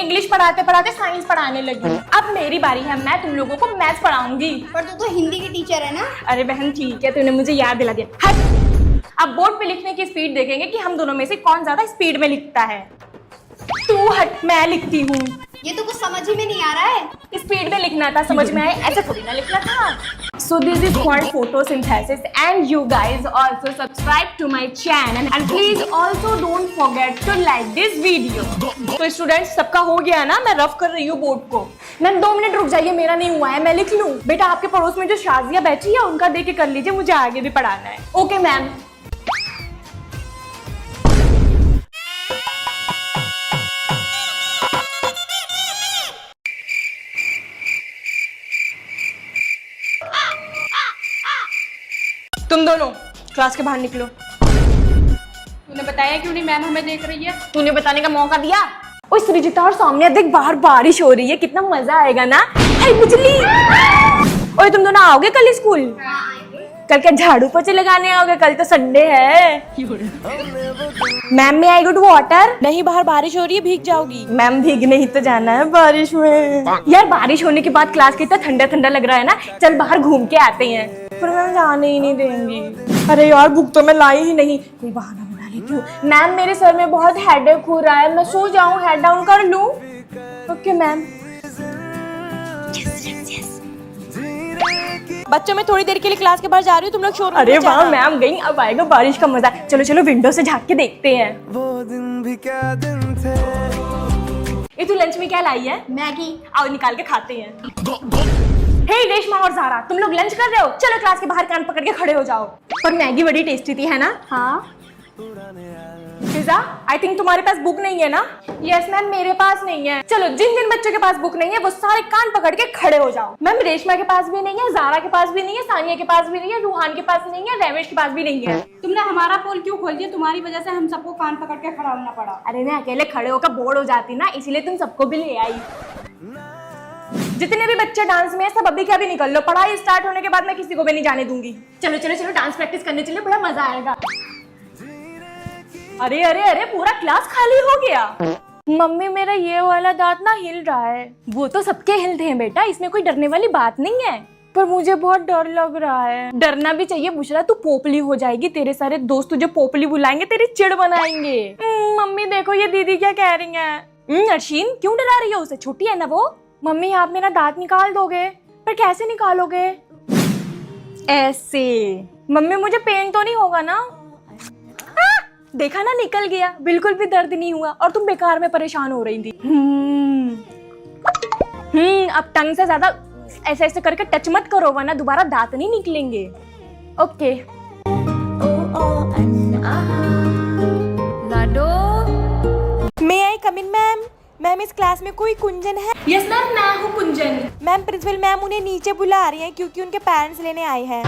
English पढ़ाते पढ़ाते science पढ़ाने लगी। अब मेरी बारी है, मैं तुम लोगों को मैथ्स पढ़ाऊंगी। पर तू तो हिंदी की टीचर है ना। अरे बहन ठीक है, तूने मुझे याद दिला दिया। हट। अब बोर्ड पे लिखने की स्पीड देखेंगे कि हम दोनों में से कौन ज्यादा स्पीड में लिखता है। तू हट, मैं लिखती हूँ। ये तो कुछ समझ ही में नहीं आ रहा है। स्पीड में लिखना था, समझ में आए, ऐसे थोड़ी ना लिखना था। So this is called photosynthesis and you guys also subscribe to my channel and please also don't forget to like this video. तो स्टूडेंट्स सबका हो गया ना, मैं रफ कर रही हूँ बोर्ड को। मैम 2 मिनट रुक जाइए, मेरा नहीं हुआ है, मैं लिख लूँ। बेटा आपके पड़ोस में जो शाजिया बैठी है उनका देख के कर लीजिए, मुझे आगे भी पढ़ाना है। Okay ma'am. तुम दोनों क्लास के बाहर निकलो। तूने बताया क्यों नहीं मैम हमें देख रही है? तूने बताने का मौका दिया। ओए सृजिता और सौम्या देख बाहर बारिश हो रही है, कितना मजा आएगा ना। अरे बिजली। ओए तुम दोनों आओगे कल स्कूल? कल क्या झाड़ू पोछे लगाने आओगे? कल तो संडे है। मैम में आई गुड वाटर। नहीं, बाहर बारिश हो रही है, भीग जाओगी। मैम भीगने ही तो जाना है बारिश में। यार बारिश होने के बाद क्लास कितना ठंडा ठंडा लग रहा है ना, चल बाहर घूम के आते हैं। पर मैम जाने ही नहीं देंगी। अरे यार बुक तो मैं लाई ही नहीं, कोई बहाना बना लेती हूँ। मैम मेरे सर में बहुत हेडेक हो रहा है, मैं सो जाऊँ, हेड डाउन कर लूँ? Okay ma'am. बच्चों मैं थोड़ी देर के लिए क्लास के बाहर जा रही हूँ, तुम लोग शोर। अरे वाह मैम गई, अब आएगा बारिश का मजा। चलो चलो विंडो से झांक के देखते हैं। वो दिन भी क्या दिन थे। ये तू लंच में क्या लाई है? मैगी। आओ निकाल के खाते हैं। हे रेशमा और ज़ारा, तुम लोग लंच कर रहे हो? चलो क्लास के बाहर कान पकड़ के खड़े हो जाओ। पर मैगी बड़ी टेस्टी थी, है ना? हाँ। फिजा, आई थिंक तुम्हारे पास बुक नहीं है ना? यस मैम मेरे पास नहीं है। चलो जिन जिन बच्चों के पास बुक नहीं है वो सारे कान पकड़ के खड़े हो जाओ। मैम रेशमा के पास भी नहीं है, ज़ारा के पास भी नहीं है, सानिया के पास भी नहीं है, रूहान के पास नहीं है, रमेश के पास भी नहीं है। तुमने हमारा पोल क्यों खोल दिया? तुम्हारी वजह से हम सबको कान पकड़ के खड़ा होना पड़ा। अरे मैं अकेले खड़े होकर बोर हो जाती ना, इसीलिए तुम सबको भी ले आई। जितने भी बच्चे डांस में है सब अभी क्या भी निकल लो, पढ़ाई स्टार्ट होने के बाद मैं किसी को भी नहीं जाने दूंगी। चलो चलो चलो डांस प्रैक्टिस करने चलिए, बड़ा मजा आएगा। अरे अरे अरे पूरा क्लास खाली हो गया। मम्मी मेरा ये वाला दांत ना हिल रहा है। वो तो सबके हिलते हैं बेटा, इसमें कोई डरने वाली बात नहीं है। पर मुझे बहुत डर लग रहा है। डरना भी चाहिए बुशरा, तू पोपली हो जाएगी, तेरे सारे दोस्त तुझे पोपली बुलाएंगे, तेरी चिढ़ बनाएंगे। मम्मी देखो ये दीदी क्या कह रही है। अर्शीन क्यों डरा रही हो उसे, छोटी है ना वो। मम्मी आप मेरा दांत निकाल दोगे? पर कैसे निकालोगे? ऐसे। मम्मी मुझे पेन तो नहीं होगा ना? देखा ना निकल गया, बिल्कुल भी दर्द नहीं हुआ और तुम बेकार में परेशान हो रही थी। अब टंग से ज्यादा ऐसे ऐसे करके टच मत करो वरना दोबारा दांत नहीं निकलेंगे। Okay. May I come in ma'am? Ma'am इस क्लास में कोई कुंजन है? यस मैम मैं हूँ कुंजन। मैम प्रिंसिपल मैम उन्हें नीचे बुला रही हैं क्योंकि उनके पेरेंट्स लेने आए हैं।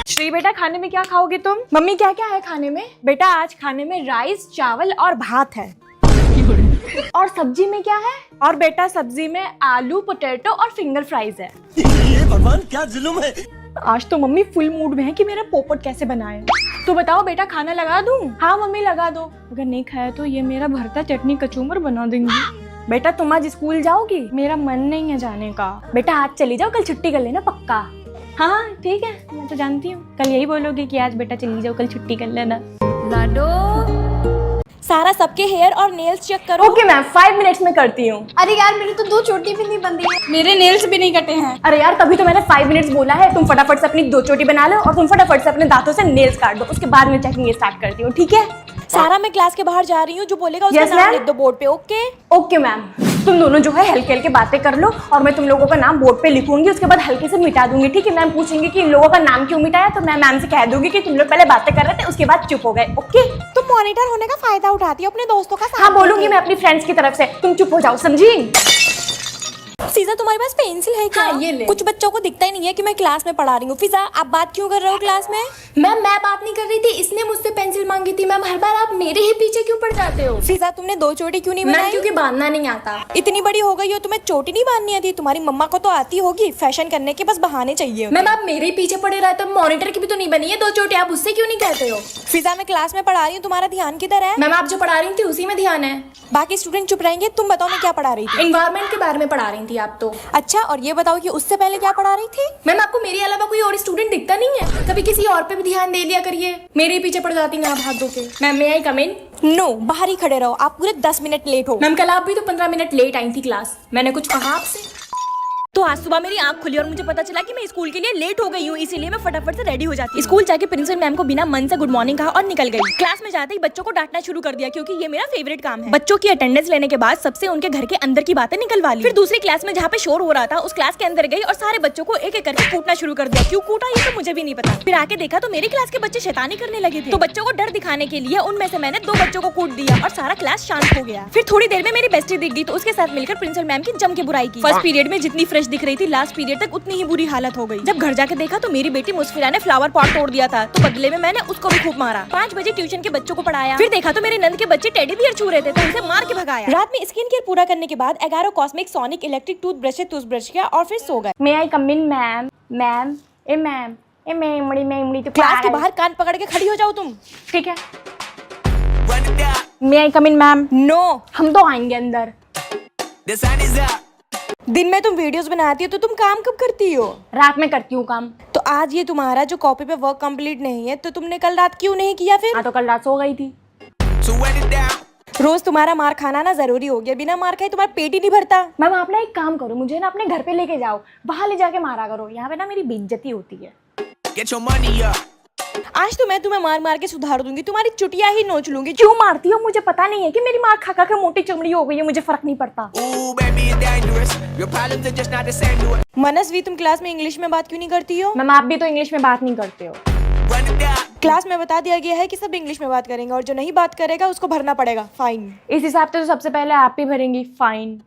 श्री बेटा खाने में क्या खाओगे तुम? मम्मी क्या क्या है खाने में? बेटा आज खाने में राइस चावल और भात है। और सब्जी में क्या है? और बेटा सब्जी में आलू पोटैटो और फिंगर फ्राइज है। ये भगवान क्या जुल्म है। आज तो मम्मी फुल मूड में है कि मेरा पोपट कैसे बनाए। तो बताओ बेटा खाना लगा दूं? हाँ मम्मी लगा दो। अगर नहीं खाया तो ये मेरा भरता चटनी कचूमर बना देंगी। बेटा तुम आज स्कूल जाओगी? मेरा मन नहीं है जाने का। बेटा आज चली जाओ, कल छुट्टी कर लेना पक्का। हाँ ठीक है, मैं तो जानती हूँ कल यही बोलोगे कि आज बेटा चली जाओ, कल छुट्टी कर लेना। सारा सबके हेयर और नेल्स चेक करो। ओके मैम 5 मिनट्स में करती हूँ। अरे यार मेरी तो 2 चोटी भी नहीं बंधी है। मेरे नेल्स भी नहीं कटे हैं। अरे यार तभी तो मैंने 5 मिनट्स बोला है। तुम फटाफट से अपनी 2 चोटी बना लो और तुम फटाफट से अपने दांतों से नेल्स काट दो, उसके बाद मैं चेकिंग स्टार्ट करती हूँ, ठीक है? सारा मैं क्लास के बाहर जा रही हूँ, जो बोलेगा उसका Yes, नाम ma'am. लिख दो बोर्ड पे। Okay okay ma'am. तुम दोनों जो है हल्के हल्के बातें कर लो और मैं तुम लोगों का नाम बोर्ड पे लिखूंगी, उसके बाद हल्के से मिटा दूंगी, ठीक है? मैम पूछेंगे कि इन लोगों का नाम क्यों मिटाया तो मैं मैम से कह दूंगी कि तुम लोग पहले बातें कर रहे थे उसके बाद चुप हो गए। ओके? तुम मॉनिटर होने का फायदा उठाती हो अपने दोस्तों का साथ हाँ बोलूंगी मैं अपनी फ्रेंड्स की तरफ से, तुम चुप हो जाओ, समझी? फिजा तुम्हारे पास पेंसिल है क्या? हाँ, ये ले। कुछ बच्चों को दिखता ही नहीं है कि मैं क्लास में पढ़ा रही हूँ। फिजा आप बात क्यों कर रहे हो क्लास में? मैम मैं बात नहीं कर रही थी, इसने मुझसे पेंसिल मांगी थी। मैम हर बार आप मेरे ही पीछे क्यों पड़ जाते हो? फिजा तुमने 2 चोटी क्यों नहीं मैम बनाई? क्योंकि बांधना नहीं आता। इतनी बड़ी हो गई हो तुम्हें चोटी नहीं बांधनी आती? तुम्हारी मम्मा को तो आती होगी, फैशन करने के बस बहाने चाहिए होते। मैम आप मेरे ही पीछे पड़े रहते हो। मॉनिटर की भी तो नहीं बनी है 2 चोटी, आप उससे क्यों नहीं कहते हो? फिजा मैं क्लास में पढ़ा रही हूँ, तुम्हारा ध्यान किधर है? मैम आप जो पढ़ा रही थी उसी में ध्यान है। बाकी स्टूडेंट चुप रहेंगे। तुम बताओ मैं क्या पढ़ा रही थी? एनवायरनमेंट के बारे में पढ़ा रही थी आप तो। अच्छा, और ये बताओ कि उससे पहले क्या पढ़ा रही थी? मैम आपको मेरे अलावा कोई और स्टूडेंट दिखता नहीं है? कभी किसी और पे भी ध्यान दे लिया करिए, मेरे ही पीछे पड़ जाती हैं आप हाथ धो के। मैम मैं आई कम इन? नो, बाहर ही खड़े रहो, आप पूरे 10 मिनट लेट हो। मैम कल आप भी तो 15 मिनट लेट आई थी क्लास, मैंने कुछ कहा आपसे? तो आज सुबह मेरी आंख खुली और मुझे पता चला कि मैं स्कूल के लिए लेट हो गई हूँ, इसीलिए मैं फटाफट से रेडी हो जाती हूँ। स्कूल जाके प्रिंसिपल मैम को बिना मन से गुड मॉर्निंग कहा और निकल गई। क्लास में जाते ही बच्चों को डांटना शुरू कर दिया, क्योंकि ये मेरा फेवरेट काम है। बच्चों की अटेंडेंस लेने के बाद सबसे उनके घर के अंदर की बातें निकलवा ली। फिर दूसरी क्लास में जहाँ पे शोर हो रहा था उस क्लास के अंदर गई और सारे बच्चों को एक एक करके कूटना शुरू कर दिया। क्यों कूटा ये तो मुझे भी नहीं पता। फिर आके देखा तो मेरी क्लास के बच्चे शैतानी करने लगे थे। तो बच्चों को डर दिखाने के लिए उनमें से मैंने 2 बच्चों को कूट दिया और सारा क्लास शांत हो गया। फिर थोड़ी देर में मेरी बेस्टी दिख गई तो उसके साथ मिलकर प्रिंसिपल मैम की जम के बुराई की। फर्स्ट पीरियड में जितनी फ्रेश दिख रही थी लास्ट पीरियड तक उतनी ही बुरी हालत हो गई। जब घर जाके देखा तो मेरी बेटी मुस्फिरा ने फ्लावर पॉट तोड़ दिया था, तो बदले में मैंने उसको भी खूब मारा। 5 बजे ट्यूशन के बच्चों को पढ़ाया। फिर देखा तो मेरे नंद के बच्चे टेडी बियर छू रहे थे तो उनसे मार के भगाया। रात में स्किन केयर पूरा करने के बाद 11 कॉस्मिक सोनिक इलेक्ट्रिक टूथब्रश से टूथब्रश किया और फिर सो गए। May I come in ma'am? Ma'am ए मैम ए मैं तो क्लास के बाहर कान पकड़ के खड़ी हो जाओ तुम। ठीक है। मैं I come in ma'am? No, हम तो आएंगे अंदर। The sun is up. दिन में तुम वीडियोस बनाती हो तो तुम काम कब करती हो? रात में करती हूँ काम। तो आज ये तुम्हारा जो कॉपी पे वर्क कंप्लीट नहीं है तो तुमने कल रात क्यों नहीं किया फिर? हाँ तो कल रात सो गई थी। So when it down. रोज तुम्हारा मार खाना ना जरूरी हो गया, बिना मार खाए तुम्हारा पेट ही नहीं भरता। मैम आप ना एक काम करो, मुझे ना अपने घर पे लेके जाओ, वहाँ ले जाके मारा करो, यहाँ पे ना मेरी बेइज्जती होती है। Get your money up. आज तो मैं तुम्हें मार मार के सुधार दूंगी, तुम्हारी चुटिया ही नोच लूंगी। क्यों मारती हो? मुझे पता नहीं है कि मेरी मार खा खा के मोटी चमड़ी हो गई है, मुझे फर्क नहीं पड़ता। Ooh, baby, it's dangerous. Your problems are just not the same to it. मनस्वी, तुम क्लास में इंग्लिश में बात क्यों नहीं करती हो? मैम आप भी तो इंग्लिश में बात नहीं करते हो। Run it down. क्लास में बता दिया गया है कि सब इंग्लिश में बात करेंगे और जो नहीं बात करेगा उसको भरना पड़ेगा फाइन। इस हिसाब से तो सबसे पहले आप ही भरेंगी fine.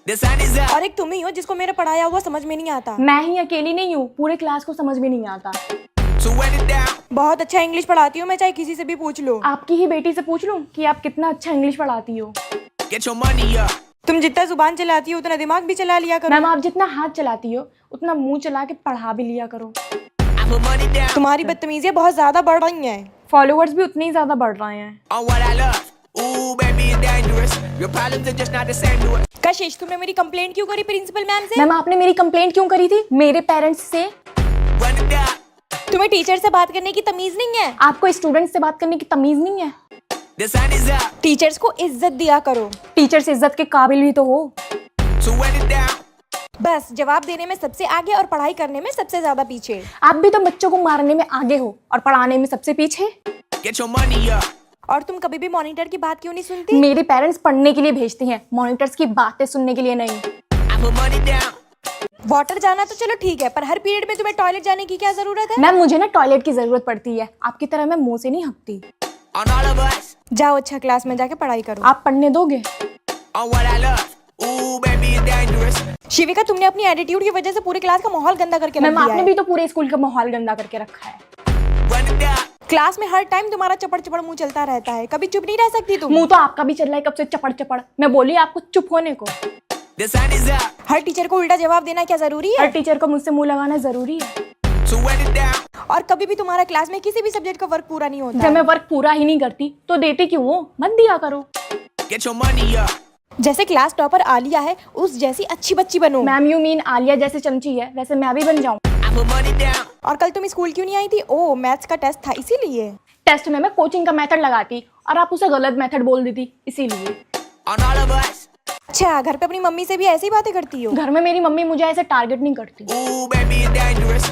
The sun is up. और एक तुम ही हो जिसको मेरा पढ़ाया हुआ समझ में नहीं आता। मैं ही अकेली नहीं हूँ, पूरे क्लास को समझ में नहीं आता। So when it down. बहुत अच्छा इंग्लिश पढ़ाती हूँ मैं, चाहे किसी से भी पूछ लो। आपकी ही बेटी से पूछ लूं कि आप कितना अच्छा इंग्लिश पढ़ाती हो। Get your money up. तुम जितना जुबान चलाती हो उतना दिमाग भी चला लिया करो। मैम आप जितना हाथ चलाती हो उतना मुंह चला के पढ़ा भी लिया करो। I put money down तुम्हारी बदतमीजियां बहुत ज्यादा बढ़ रही हैं। फॉलोअर्स भी उतने ही ज्यादा बढ़ रहे हैं। on what I love. Ooh, baby, it's dangerous. Your problems are just not the same to it. कशिश, तुमने मेरी कंप्लेंट क्यों करी प्रिंसिपल मैम से? मैम आपने मेरी कंप्लेंट क्यों करी थी? मेरे पेरेंट्स से। Run it down. तुम्हें टीचर से बात करने की तमीज नहीं है? आपको स्टूडेंट्स से बात करने की तमीज नहीं है? The sun is up. Teachers को इज्जत दिया करो। टीचर्स इज्जत के काबिल भी तो हो। So when it down. बस जवाब देने में सबसे आगे और पढ़ाई करने में सबसे ज्यादा पीछे। आप भी तो बच्चों को मारने में आगे हो और पढ़ाने में सबसे पीछे। Get your money up. और तुम कभी भी मॉनिटर की बात क्यों नहीं सुनती? मेरे पेरेंट्स पढ़ने के लिए भेजते हैं, मॉनिटर्स की बातें सुनने के लिए नहीं। I put money down. Water जाना तो चलो ठीक है, पर हर पीरियड में तुम्हें टॉयलेट जाने की क्या जरूरत है? मैम मुझे ना टॉयलेट की जरूरत पड़ती है, आपकी तरह मैं मुंह से नहीं हकती। On all of us. जाओ अच्छा क्लास में जाके पढ़ाई करो। आप पढ़ने दोगे? On what I love. Ooh, baby, it's dangerous. शिविका, तुमने अपनी एटीट्यूड की वजह से पूरे क्लास का माहौल गंदा करके रख मैम दिया आपने है। भी तो पूरे स्कूल का माहौल गंदा करके रखा है। Run it down. क्लास में हर टाइम तुम्हारा चपड़ चपड़ मुंह चलता रहता है, कभी चुप नहीं रह सकती तुम। मुंह तो आपका भी चल रहा है कब से चपड़ चपड़। मैं बोली आपको चुप होने को। The sun is up. Her teacher को उल्टा जवाब देना क्या जरूरी हर है? टीचर को मुझसे मुंह लगाना जरूरी है। So when it down. और कभी भी तुम्हारा क्लास में किसी भी सब्जेक्ट का वर्क पूरा नहीं होता जब मैं वर्क पूरा ही नहीं करती तो देती क्यों हो? मत दिया करो। Get your money up. जैसे क्लास टॉपर आलिया है उस जैसी अच्छी बच्ची बनो। मैम यू मीन आलिया जैसे चमची है वैसे मैं भी बन जाऊं। I put money down. और कल तुम स्कूल क्यों नहीं आई थी? ओह, मैथ्स का टेस्ट था इसीलिए। टेस्ट में मैं कोचिंग का मेथड लगाती और आप उसे गलत मेथड बोल देती, इसीलिए। On all of us. अच्छा, घर पे अपनी मम्मी से भी ऐसी बातें करती हो? घर में मेरी मम्मी मुझे ऐसे टारगेट नहीं करती। Ooh, baby, it's dangerous.